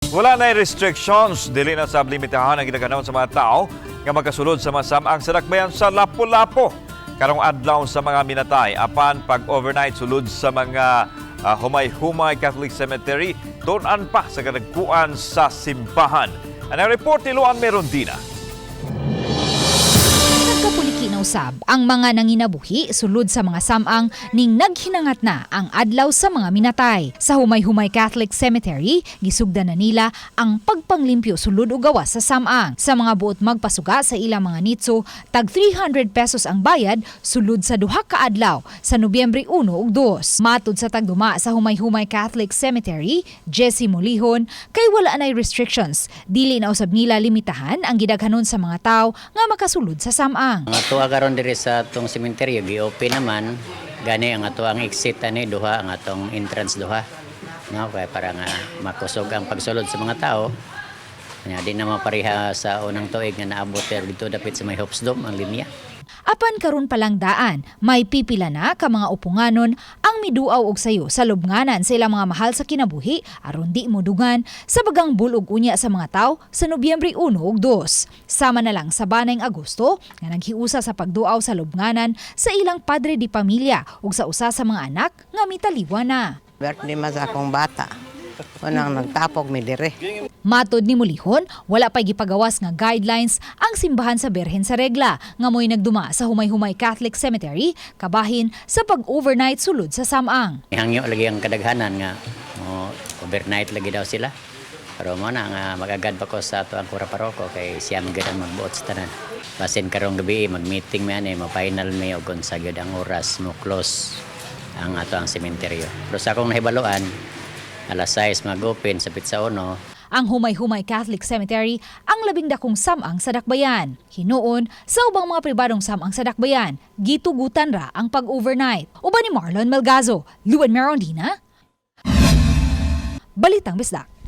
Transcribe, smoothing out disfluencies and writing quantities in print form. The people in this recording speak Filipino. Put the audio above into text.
Wala na restrictions, dili na sab limitahan ang ginaganaw sa mga tao nga magkasulod sa mga samang sa dakbayan sa Lapu-Lapu. Karong adlaw sa mga minatay, apan pag-overnight sulod sa mga Humay-Humay Catholic Cemetery, tunan pa sa kadagkuan sa simbahan. Ang report ni Luan Merondina. Nagkapuliki na usab ang mga nanginabuhi sulod sa mga samang ning naghinangat na ang adlaw sa mga minatay. Sa Humay-Humay Catholic Cemetery, gisugdan na nila ang pagpanglimpyo sulod og gawas sa samang. Sa mga buot magpasuga sa ilang mga nitso, tag 300 pesos ang bayad sulod sa duha ka adlaw sa Nobyembre 1 ug 2. Matud sa tagduma sa Humay-Humay Catholic Cemetery, Jesse Molihon, kay wala nay restrictions. Dili na usab nila limitahan ang gidaghanon sa mga tawo nga makasulod sa samang. Ang atuwa karon diri sa atong sementeryo gi-open naman gani ang atuang exit ani duha ang atong entrance duha. No, kay para nga makusog ang pagsulod sa mga tao. Nya di na mapareha sa unang tuig nga naabot dito dapit sa may Hopes Dome ang linya. Apan karon palang daan, may pipila na ka mga upunganon ang miduaw og sayo sa lubnganan sa ilang mga mahal sa kinabuhi aron di modugan sa bagang bulog unya sa mga tawo sa Nobyembre 1 ug 2. Sama na lang sa banayng Agosto nga naghiusa sa pagduaw sa lubnganan sa ilang padre di pamilya ug sa usa sa mga anak nga mitaliwa na. Birthday mas akong bata. Unang nagtapog mi dire. Matod ni Molihon, wala pa'y gipagawas nga guidelines ang simbahan sa Berhen sa Regla nga mo'y nagduma sa Humay-Humay Catholic Cemetery kabahin sa pag-overnight sulod sa samang. Hangyo lagi ang kadaghanan nga overnight lagi daw sila. Pero mo na nga magagad pa ko sa ato ang kura paroko kay siya magad ang magbuot sa tanan. Basin karong gabi mag-meeting mi ani ma-final mi og kung sa gyud ang oras mo close ang ato ang sementeryo. Pero sa akong nahibaluan alas 6 mag-open sa Pitsa 1. Ang Humay-Humay Catholic Cemetery ang labing dakong samang sa dakbayan. Hinuon, sa ubang mga pribadong samang sa dakbayan, gitugutan ra ang pag-overnight. Uban ni Marlon Melgazo, Luan Merondina, Balitang Bisdak.